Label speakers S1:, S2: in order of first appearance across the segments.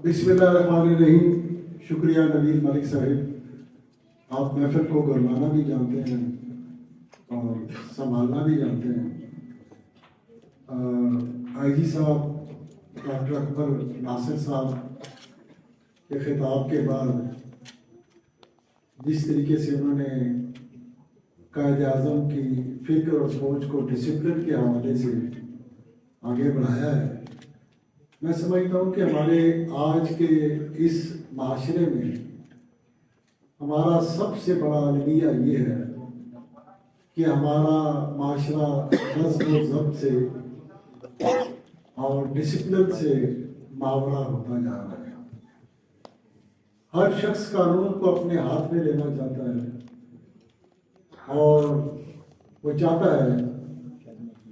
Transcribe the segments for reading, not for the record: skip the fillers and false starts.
S1: بسم اللہ الرحمن الرحیم. شکریہ نوید ملک صاحب، آپ محفل کو گرمانا بھی جانتے ہیں اور سنبھالنا بھی جانتے ہیں. آئی جی صاحب ڈاکٹر اکبر ناصر صاحب کے خطاب کے بعد جس طریقے سے انہوں نے قائد اعظم کی فکر اور سوچ کو ڈسپلن کے حوالے سے آگے بڑھایا ہے، میں سمجھتا ہوں کہ ہمارے آج کے اس معاشرے میں ہمارا سب سے بڑا المیہ یہ ہے کہ ہمارا معاشرہ نظم و ضبط سے اور ڈسپلن سے ماورا ہوتا جا رہا ہے. ہر شخص قانون کو اپنے ہاتھ میں لینا چاہتا ہے اور وہ چاہتا ہے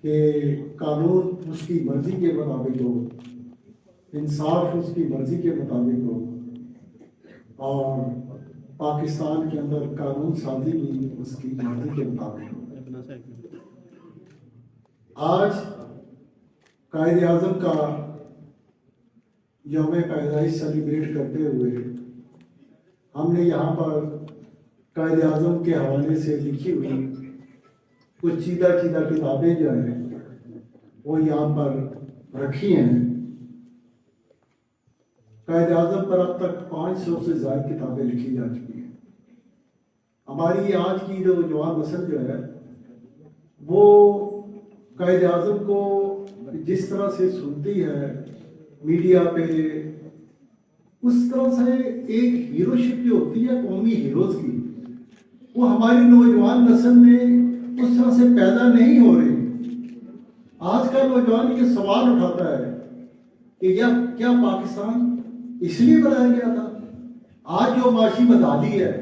S1: کہ قانون اس کی مرضی کے مطابق ہو، انصاف اس کی مرضی کے مطابق ہو، اور پاکستان کے اندر قانون سازی بھی اس کی مرضی کے مطابق ہو. آج قائد اعظم کا یوم پیدائش سیلیبریٹ کرتے ہوئے ہم نے یہاں پر قائد اعظم کے حوالے سے لکھی ہوئی کچھ چیدہ کتابیں جو ہیں وہ یہاں پر رکھی ہیں. قائد اعظم پر اب تک 500 سے زائد کتابیں لکھی جا چکی ہیں. ہماری آج کی جو جوان نسل جو ہے وہ قائد اعظم کو جس طرح سے سنتی ہے میڈیا پہ، اس طرح سے ایک ہیروشپ جو ہوتی ہے قومی ہیروز کی، وہ ہماری نوجوان نسل میں اس طرح سے پیدا نہیں ہو رہی. آج کا نوجوان یہ سوال اٹھاتا ہے کہ کیا پاکستان اس لیے بنایا گیا تھا؟ آج جو معاشی بدحالی ہے،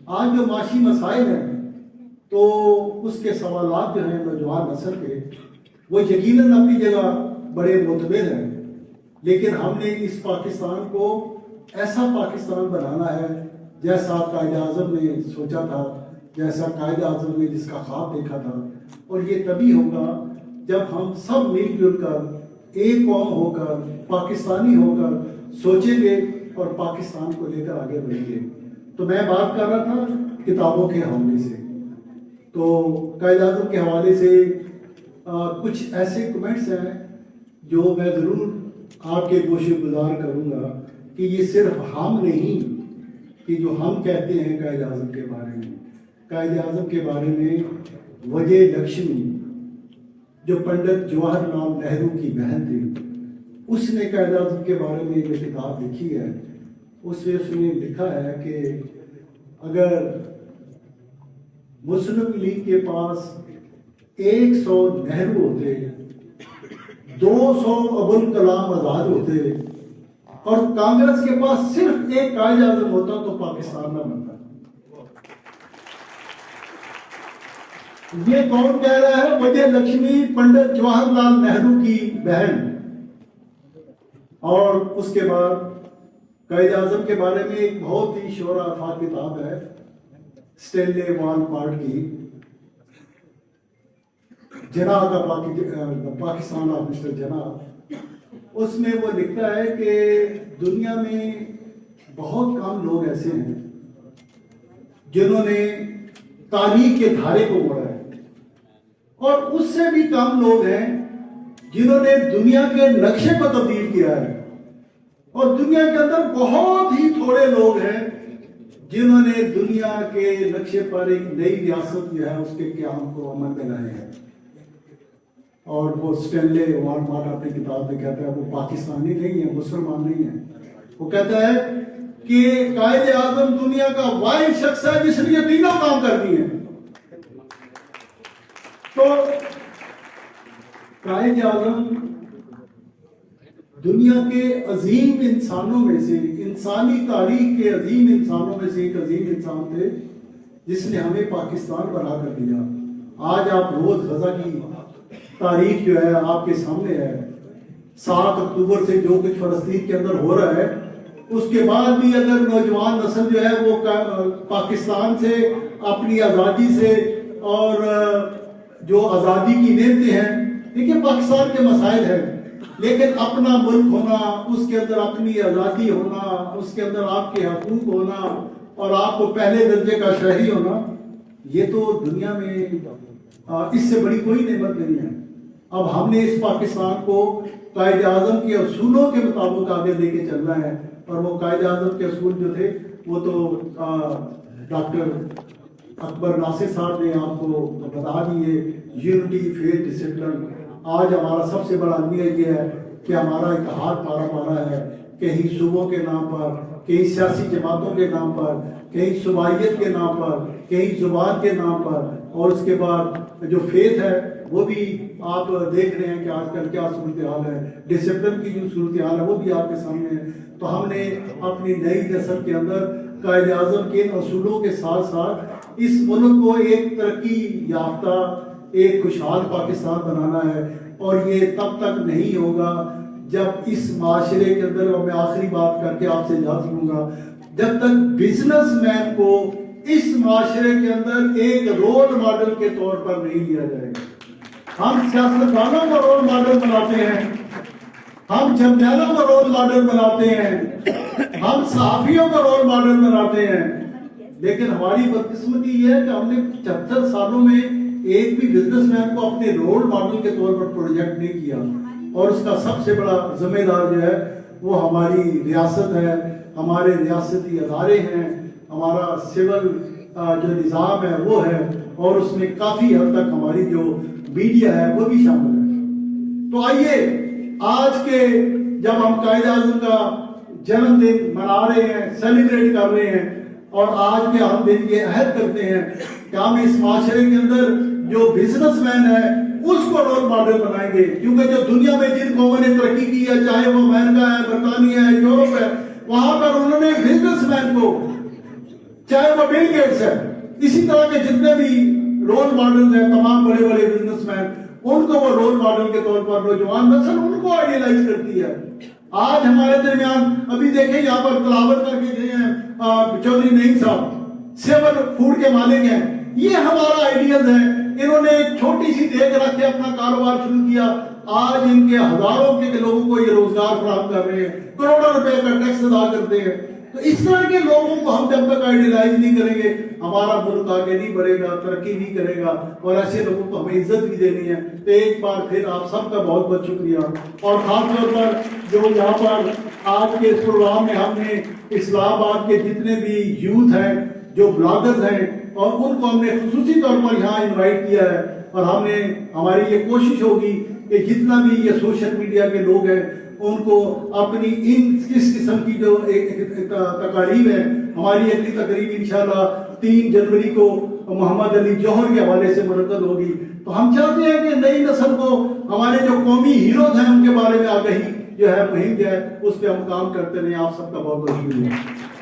S1: آج جو معاشی مسائل ہیں، تو اس کے سوالات جو ہیں نوجوان نسل کے وہ یقیناً اپنی جگہ بڑے معتبر ہیں، لیکن ہم نے اس پاکستان کو ایسا پاکستان بنانا ہے جیسا قائد اعظم نے سوچا تھا، جیسا قائد اعظم نے جس کا خواب دیکھا تھا. اور یہ تبھی ہوگا جب ہم سب مل جل کر ایک قوم ہو کر پاکستانی ہو کر سوچیں گے اور پاکستان کو لے کر آگے بڑھیں گے. تو میں بات کر رہا تھا کتابوں کے حوالے سے، تو قائد اعظم کے حوالے سے کچھ ایسے کمنٹس ہیں جو میں ضرور آپ کے گوش گزار کروں گا کہ یہ صرف ہم نہیں کہ جو ہم کہتے ہیں قائد اعظم کے بارے میں. قائد اعظم کے بارے میں وجے لکشمی جو پنڈت جواہر لال نہرو کی بہن تھی، اس نے قائد اعظم کے بارے میں یہ کتاب لکھی ہے. اس نے لکھا ہے کہ اگر مسلم لیگ کے پاس 100 نہرو ہوتے، 200 ابوالکلام آزاد ہوتے اور کانگریس کے پاس صرف ایک قائد اعظم ہوتا تو پاکستان نہ بنتا. یہ کون کہہ رہا ہے؟ وجے لکشمی، پنڈت جواہر لال نہرو کی بہن. اور اس کے بعد قائد اعظم کے بارے میں ایک بہت ہی شعرا افاق کتاب ہے اسٹینلے والپارٹ کی، جناح کا پاکستان آف مسٹر جناح. اس میں وہ لکھتا ہے کہ دنیا میں بہت کم لوگ ایسے ہیں جنہوں نے تاریخ کے دھارے کو موڑا ہے، اور اس سے بھی کم لوگ ہیں جنہوں نے دنیا کے نقشے کو تبدیل کیا ہے، اور دنیا کے اندر بہت ہی تھوڑے لوگ ہیں جنہوں نے دنیا کے نقشے پر ایک نئی ریاست جو ہے اس کے قیام کو عمل میں لائے ہیں. اور وہ اسٹینلے والپارٹ اپنی کتاب میں کہتا ہے وہ پاکستانی نہیں ہے، مسلمان نہیں ہے. وہ کہتا ہے کہ قائد اعظم دنیا کا واحد شخص ہے جس نے یہ تینوں کام کر دیے ہیں. تو قائد اعظم دنیا کے عظیم انسانوں میں سے، انسانی تاریخ کے عظیم انسانوں میں سے ایک عظیم انسان تھے جس نے ہمیں پاکستان بنا کر دیا. آج آپ روز غزہ کی تاریخ جو ہے آپ کے سامنے ہے. 7 اکتوبر سے جو کچھ فلسطین کے اندر ہو رہا ہے، اس کے بعد بھی اگر نوجوان نسل جو ہے وہ پاکستان سے، اپنی آزادی سے اور جو آزادی کی نعمتیں ہیں، دیکھیے پاکستان کے مسائل ہیں لیکن اپنا ملک ہونا، اس کے اندر اپنی آزادی ہونا، اس کے اندر آپ کے حقوق ہونا اور آپ کو پہلے درجے کا شہری ہونا، یہ تو دنیا میں اس سے بڑی کوئی نعمت نہیں ہے۔ اب ہم نے اس پاکستان کو قائد اعظم کے اصولوں کے مطابق آگے لے کے چلنا ہے، اور وہ قائد اعظم کے اصول جو تھے وہ تو ڈاکٹر اکبر ناصر صاحب نے آپ کو بتا دیے، یونٹی، فیتھ، ڈسپلن۔ آج ہمارا سب سے بڑا المیہ یہ ہے کہ ہمارا اتحاد پارا ہے، کہیں صوبوں کے نام پر، کہیں سیاسی جماعتوں کے نام پر، کہیں صوبائیت کے نام پر، کہیں زبان کے نام پر، اور اس کے بعد جو فیتھ ہے وہ بھی آپ دیکھ رہے ہیں کہ آج کل کیا صورتحال ہے، ڈسپلن کی جو صورتحال ہے وہ بھی آپ کے سامنے ہے۔ تو ہم نے اپنی نئی نسل کے اندر قائد اعظم کے اصولوں کے ساتھ ساتھ اس ملک کو ایک ترقی یافتہ، ایک خوشحال پاکستان بنانا ہے، اور یہ تب تک نہیں ہوگا جب اس معاشرے کے اندر، اور میں آخری بات کر کے آپ سے اجازت لوں گا، جب تک بزنس مین کو اس معاشرے کے اندر ایک رول ماڈل کے طور پر نہیں لیا جائے گا۔ ہم سیاستدانوں کو رول ماڈل بناتے ہیں، ہم جرنیلوں کو رول ماڈل بناتے ہیں، ہم صحافیوں کو رول ماڈل بناتے ہیں، لیکن ہماری بدقسمتی یہ ہے کہ ہم نے 75 سالوں میں ایک بھی بزنس مین کو اپنے رول ماڈل کے طور پر پروجیکٹ نہیں کیا، اور اس کا سب سے بڑا ذمہ دار جو ہے وہ ہماری ریاست ہے، ہمارے ریاستی ادارے ہیں، ہمارا سول جو نظام ہے وہ ہے، اور اس میں کافی حد تک ہماری جو میڈیا ہے وہ بھی شامل ہے۔ تو آئیے آج کے جب ہم قائد اعظم کا جنم دن منا رہے ہیں، سیلیبریٹ کر رہے ہیں، اور آج کے ہم دن یہ عہد کرتے ہیں کہ ہم اس معاشرے کے اندر جو بزنس مین ہے اس کو رول ماڈل بنائیں گے، کیونکہ جو دنیا میں جن قوموں نے ترقی کی ہے، چاہے وہ امریکہ ہے، برطانیہ ہے، یورپ ہے، وہاں پر انہوں نے بزنس مین کو، چاہے وہ بل گیٹس ہے، اسی طرح کے جتنے بھی رول ماڈل ہیں، تمام بڑے بڑے بزنس مین، ان کو وہ رول ماڈل کے طور پر نوجوان نسل ان کو آئیڈیلائز کرتی ہے۔ آج ہمارے درمیان ابھی دیکھیں یہاں پر تلاوت کر کے گئے ہیں چودھری نعیم صاحب، سیول فوڈ کے مالک ہیں، یہ ہمارا آئیڈیل ہے۔ انہوں نے ایک چھوٹی سی دیگ رکھ کے اپنا کاروبار شروع کیا، آج ان کے ہزاروں کے لوگوں کو یہ روزگار فراہم کر رہے ہیں، کروڑوں روپے کا ٹیکس ادا کرتے ہیں۔ تو اس طرح کے لوگوں کو ہم جب تک آئیڈیلائز نہیں کریں گے، ہمارا ملک آگے نہیں بڑھے گا، ترقی نہیں کرے گا، اور ایسے لوگوں کو ہمیں عزت بھی دینی ہے۔ تو ایک بار پھر آپ سب کا بہت بہت شکریہ، اور خاص طور پر جو یہاں پر آج کے اس پروگرام میں ہم نے اسلام آباد کے جتنے بھی یوتھ ہیں، جو بلاگرز ہیں، اور ان کو ہم نے خصوصی طور پر یہاں انوائٹ کیا ہے، اور ہماری یہ کوشش ہوگی کہ جتنا بھی یہ سوشل میڈیا کے لوگ ہیں ان کو اپنی اس قسم کی جو تقاریب ہے، ہماری اگلی تقریب انشاءاللہ 3 جنوری کو محمد علی جوہر کے حوالے سے منعقد ہوگی۔ تو ہم چاہتے ہیں کہ نئی نسل کو ہمارے جو قومی ہیروز ہیں ان کے بارے میں آگہی جو ہے مہم جو ہے اس پہ ہم کام کرتے رہیں۔ آپ سب کا بہت بہت شکریہ۔